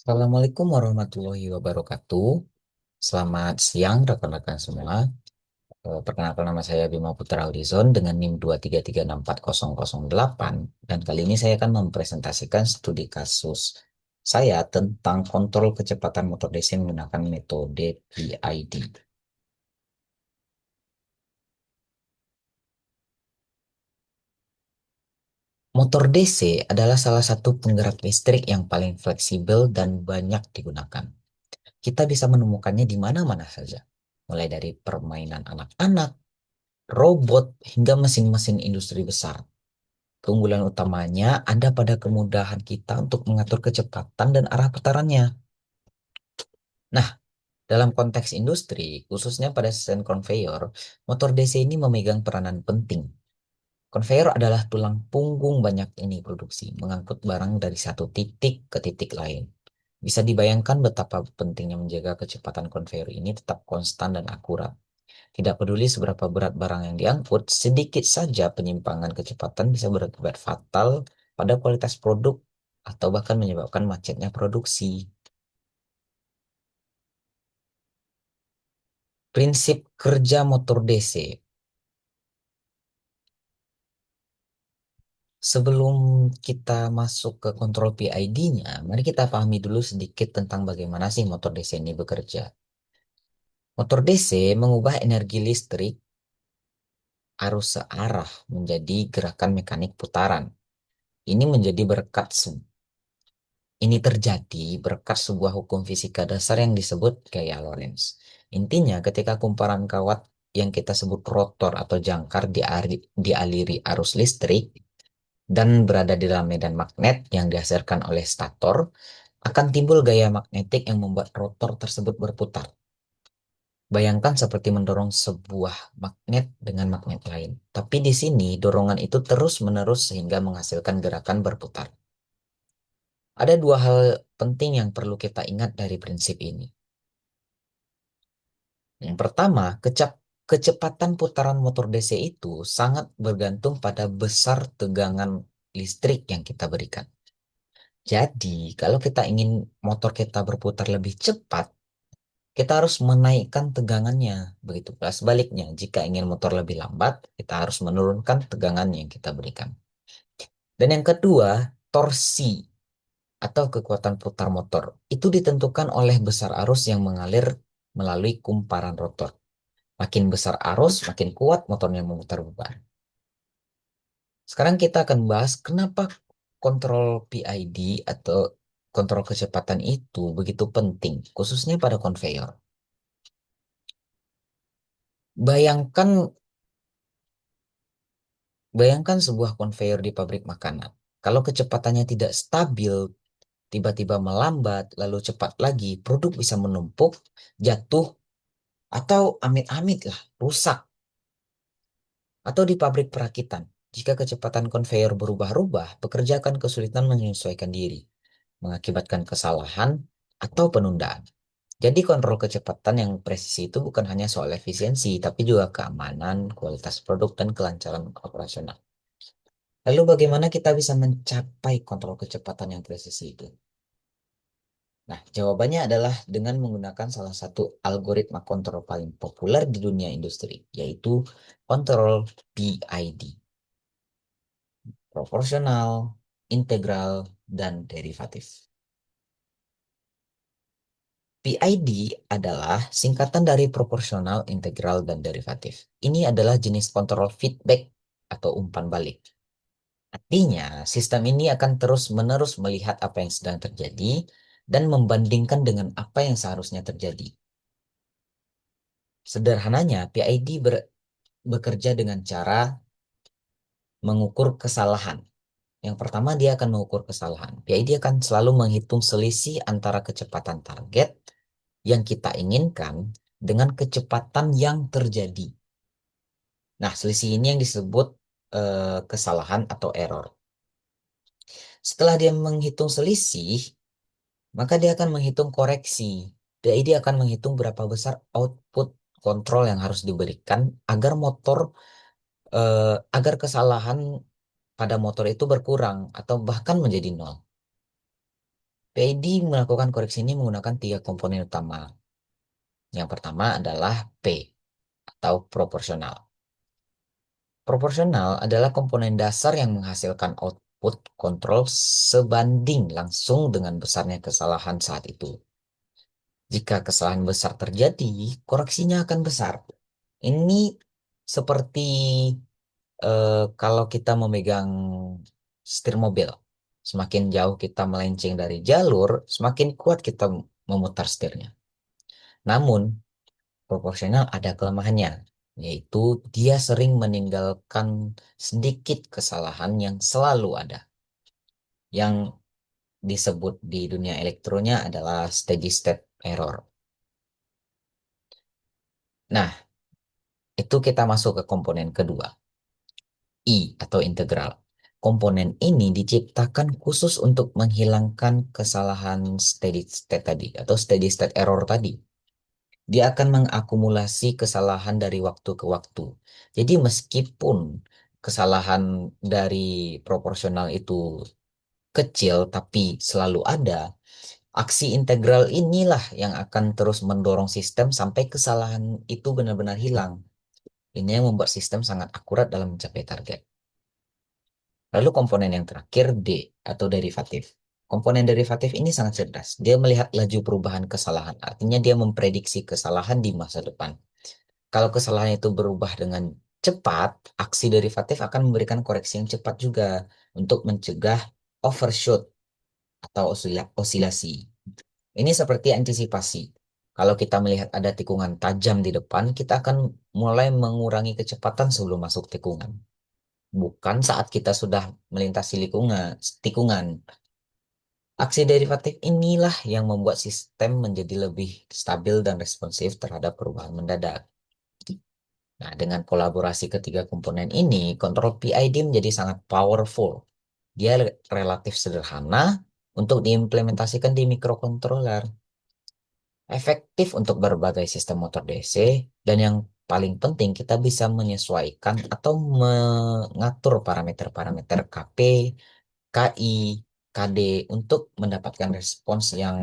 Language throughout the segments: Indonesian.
Assalamualaikum warahmatullahi wabarakatuh. Selamat siang rekan-rekan semua. Perkenalkan nama saya Bima Putra Horizon dengan NIM 233640008 dan kali ini saya akan mempresentasikan studi kasus saya tentang kontrol kecepatan motor DC menggunakan metode PID. Motor DC adalah salah satu penggerak listrik yang paling fleksibel dan banyak digunakan. Kita bisa menemukannya di mana-mana saja, mulai dari permainan anak-anak, robot, hingga mesin-mesin industri besar. Keunggulan utamanya ada pada kemudahan kita untuk mengatur kecepatan dan arah putarannya. Nah, dalam konteks industri, khususnya pada sistem konveyor, motor DC ini memegang peranan penting. Konveyor adalah tulang punggung banyak ini produksi, mengangkut barang dari satu titik ke titik lain. Bisa dibayangkan betapa pentingnya menjaga kecepatan konveyor ini tetap konstan dan akurat. Tidak peduli seberapa berat barang yang diangkut, sedikit saja penyimpangan kecepatan bisa berakibat fatal pada kualitas produk atau bahkan menyebabkan macetnya produksi. Prinsip kerja motor DC. Sebelum kita masuk ke kontrol PID-nya, mari kita pahami dulu sedikit tentang bagaimana sih motor DC ini bekerja. Motor DC mengubah energi listrik arus searah menjadi gerakan mekanik putaran. Ini menjadi Ini terjadi berkat sebuah hukum fisika dasar yang disebut gaya Lorentz. Intinya, ketika kumparan kawat yang kita sebut rotor atau jangkar dialiri arus listrik dan berada di dalam medan magnet yang dihasilkan oleh stator, akan timbul gaya magnetik yang membuat rotor tersebut berputar. Bayangkan seperti mendorong sebuah magnet dengan magnet lain. Tapi di sini dorongan itu terus-menerus sehingga menghasilkan gerakan berputar. Ada dua hal penting yang perlu kita ingat dari prinsip ini. Yang pertama, kecepatan putaran motor DC itu sangat bergantung pada besar tegangan listrik yang kita berikan. Jadi, kalau kita ingin motor kita berputar lebih cepat, kita harus menaikkan tegangannya. Begitu pula sebaliknya, jika ingin motor lebih lambat, kita harus menurunkan tegangan yang kita berikan. Dan yang kedua, torsi atau kekuatan putar motor itu ditentukan oleh besar arus yang mengalir melalui kumparan rotor. Makin besar arus, makin kuat motornya memutar beban. Sekarang kita akan bahas kenapa kontrol PID atau kontrol kecepatan itu begitu penting, khususnya pada konveyor. Bayangkan, bayangkan sebuah konveyor di pabrik makanan. Kalau kecepatannya tidak stabil, tiba-tiba melambat, lalu cepat lagi, produk bisa menumpuk, jatuh, atau amit-amit lah, rusak. Atau di pabrik perakitan, jika kecepatan konveyor berubah-ubah, pekerja akan kesulitan menyesuaikan diri, mengakibatkan kesalahan atau penundaan. Jadi kontrol kecepatan yang presisi itu bukan hanya soal efisiensi, tapi juga keamanan, kualitas produk, dan kelancaran operasional. Lalu bagaimana kita bisa mencapai kontrol kecepatan yang presisi itu? Nah, jawabannya adalah dengan menggunakan salah satu algoritma kontrol paling populer di dunia industri, yaitu kontrol PID. Proporsional, integral, dan derivatif. PID adalah singkatan dari proporsional, integral, dan derivatif. Ini adalah jenis kontrol feedback atau umpan balik. Artinya, sistem ini akan terus-menerus melihat apa yang sedang terjadi dan membandingkan dengan apa yang seharusnya terjadi. Sederhananya, PID bekerja dengan cara mengukur kesalahan. Yang pertama, dia akan mengukur kesalahan. PID akan selalu menghitung selisih antara kecepatan target yang kita inginkan dengan kecepatan yang terjadi. Nah, selisih ini yang disebut kesalahan atau error. Setelah dia menghitung selisih, maka dia akan menghitung koreksi. Jadi dia akan menghitung berapa besar output kontrol yang harus diberikan agar agar kesalahan pada motor itu berkurang atau bahkan menjadi nol. PID melakukan koreksi ini menggunakan tiga komponen utama. Yang pertama adalah P atau proporsional. Proporsional adalah komponen dasar yang menghasilkan output kontrol sebanding langsung dengan besarnya kesalahan saat itu. Jika kesalahan besar terjadi, koreksinya akan besar. Ini seperti kalau kita memegang setir mobil. Semakin jauh kita melenceng dari jalur, semakin kuat kita memutar setirnya. Namun, proporsional ada kelemahannya, yaitu dia sering meninggalkan sedikit kesalahan yang selalu ada. Yang disebut di dunia elektronya adalah steady state error. Nah, itu kita masuk ke komponen kedua, I atau integral. Komponen ini diciptakan khusus untuk menghilangkan kesalahan steady state tadi atau steady state error tadi. Dia akan mengakumulasi kesalahan dari waktu ke waktu. Jadi meskipun kesalahan dari proporsional itu kecil tapi selalu ada, aksi integral inilah yang akan terus mendorong sistem sampai kesalahan itu benar-benar hilang. Ini yang membuat sistem sangat akurat dalam mencapai target. Lalu komponen yang terakhir D atau derivatif. Komponen derivatif ini sangat cerdas. Dia melihat laju perubahan kesalahan. Artinya dia memprediksi kesalahan di masa depan. Kalau kesalahan itu berubah dengan cepat, aksi derivatif akan memberikan koreksi yang cepat juga untuk mencegah overshoot atau osilasi. Ini seperti antisipasi. Kalau kita melihat ada tikungan tajam di depan, kita akan mulai mengurangi kecepatan sebelum masuk tikungan. Bukan saat kita sudah melintasi tikungan. Aksi derivatif inilah yang membuat sistem menjadi lebih stabil dan responsif terhadap perubahan mendadak. Nah, dengan kolaborasi ketiga komponen ini, kontrol PID menjadi sangat powerful. Dia relatif sederhana untuk diimplementasikan di mikrokontroler, efektif untuk berbagai sistem motor DC, dan yang paling penting kita bisa menyesuaikan atau mengatur parameter-parameter KP, KI, KD untuk mendapatkan respons yang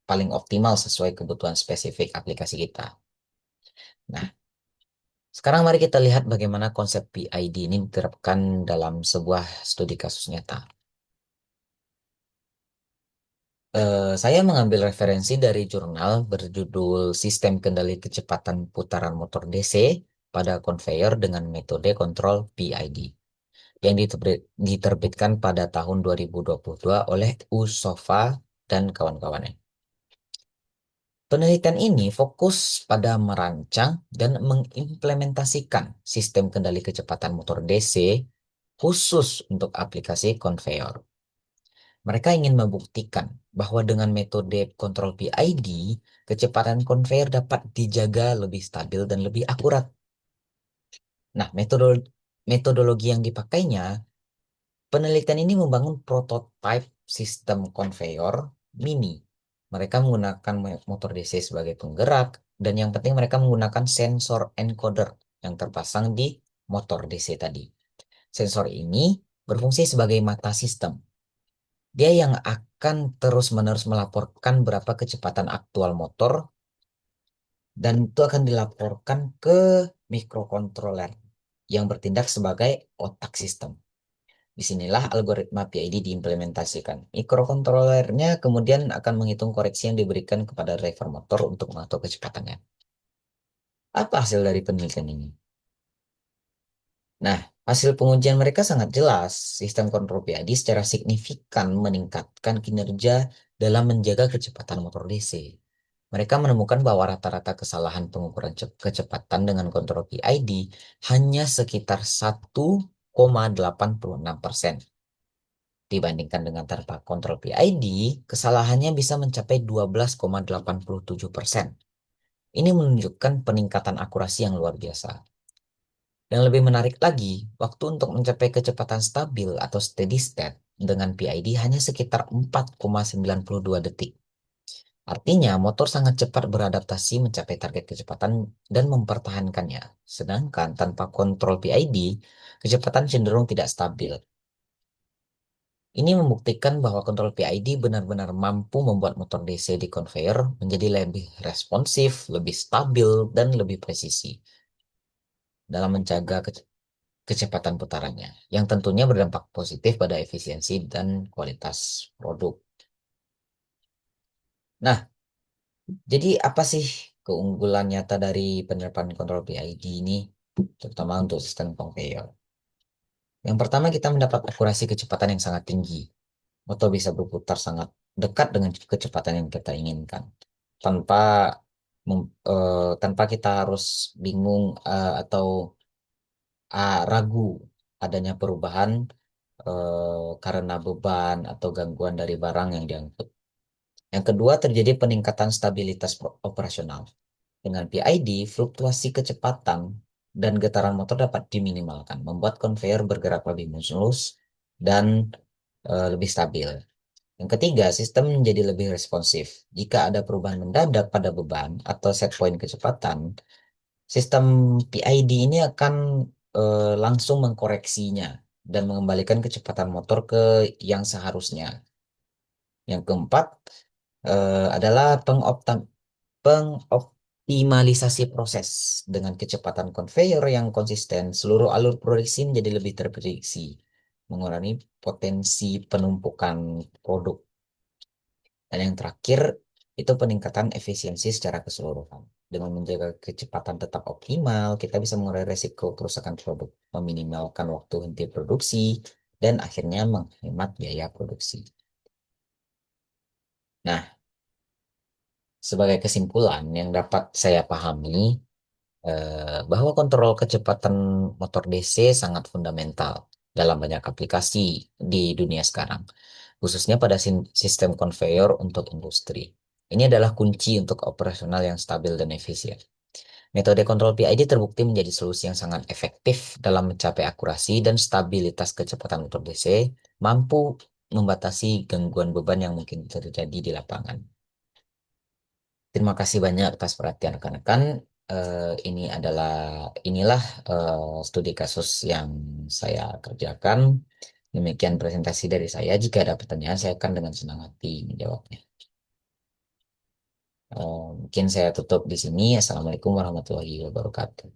paling optimal sesuai kebutuhan spesifik aplikasi kita. Nah, sekarang mari kita lihat bagaimana konsep PID ini diterapkan dalam sebuah studi kasus nyata. Saya mengambil referensi dari jurnal berjudul Sistem Kendali Kecepatan Putaran Motor DC pada Conveyor dengan metode kontrol PID yang diterbitkan pada tahun 2022 oleh Usova dan kawan-kawannya. Penelitian ini fokus pada merancang dan mengimplementasikan sistem kendali kecepatan motor DC khusus untuk aplikasi conveyor. Mereka ingin membuktikan bahwa dengan metode kontrol PID, kecepatan conveyor dapat dijaga lebih stabil dan lebih akurat. Nah, metodologi yang dipakainya, penelitian ini membangun prototipe sistem conveyor mini. Mereka menggunakan motor DC sebagai penggerak, dan yang penting mereka menggunakan sensor encoder yang terpasang di motor DC tadi. Sensor ini berfungsi sebagai mata sistem. Dia yang akan terus-menerus melaporkan berapa kecepatan aktual motor, dan itu akan dilaporkan ke mikrokontroler yang bertindak sebagai otak sistem. Disinilah algoritma PID diimplementasikan. Mikrokontrolernya kemudian akan menghitung koreksi yang diberikan kepada driver motor untuk mengatur kecepatannya. Apa hasil dari penelitian ini? Nah, hasil pengujian mereka sangat jelas. Sistem kontrol PID secara signifikan meningkatkan kinerja dalam menjaga kecepatan motor DC. Mereka menemukan bahwa rata-rata kesalahan pengukuran kecepatan dengan kontrol PID hanya sekitar 1,86%. Dibandingkan dengan tanpa kontrol PID, kesalahannya bisa mencapai 12,87%. Ini menunjukkan peningkatan akurasi yang luar biasa. Dan lebih menarik lagi, waktu untuk mencapai kecepatan stabil atau steady state dengan PID hanya sekitar 4,92 detik. Artinya, motor sangat cepat beradaptasi mencapai target kecepatan dan mempertahankannya. Sedangkan tanpa kontrol PID, kecepatan cenderung tidak stabil. Ini membuktikan bahwa kontrol PID benar-benar mampu membuat motor DC di conveyor menjadi lebih responsif, lebih stabil, dan lebih presisi dalam menjaga kecepatan putarannya, yang tentunya berdampak positif pada efisiensi dan kualitas produk. Nah, jadi apa sih keunggulan nyata dari penerapan kontrol PID ini, terutama untuk sistem conveyor? Yang pertama, kita mendapat akurasi kecepatan yang sangat tinggi. Motor bisa berputar sangat dekat dengan kecepatan yang kita inginkan, tanpa tanpa kita harus bingung atau ragu adanya perubahan karena beban atau gangguan dari barang yang diangkut. Yang kedua, terjadi peningkatan stabilitas operasional. Dengan PID, fluktuasi kecepatan dan getaran motor dapat diminimalkan, membuat conveyor bergerak lebih mulus dan lebih stabil. Yang ketiga, sistem menjadi lebih responsif. Jika ada perubahan mendadak pada beban atau set point kecepatan, sistem PID ini akan langsung mengkoreksinya dan mengembalikan kecepatan motor ke yang seharusnya. Yang keempat adalah pengoptimalisasi proses. Dengan kecepatan conveyor yang konsisten, seluruh alur produksi menjadi lebih terprediksi, mengurangi potensi penumpukan produk. Dan yang terakhir, itu peningkatan efisiensi secara keseluruhan. Dengan menjaga kecepatan tetap optimal, kita bisa mengurangi risiko kerusakan produk, meminimalkan waktu henti produksi, dan akhirnya menghemat biaya produksi. Nah, sebagai kesimpulan yang dapat saya pahami, bahwa kontrol kecepatan motor DC sangat fundamental dalam banyak aplikasi di dunia sekarang, khususnya pada sistem conveyor untuk industri. Ini adalah kunci untuk operasional yang stabil dan efisien. Metode kontrol PID terbukti menjadi solusi yang sangat efektif dalam mencapai akurasi dan stabilitas kecepatan motor DC, mampu membatasi gangguan beban yang mungkin terjadi di lapangan. Terima kasih banyak atas perhatian rekan-rekan. Ini adalah inilah studi kasus yang saya kerjakan. Demikian presentasi dari saya. Jika ada pertanyaan, saya akan dengan senang hati menjawabnya. Mungkin saya tutup di sini. Assalamualaikum warahmatullahi wabarakatuh.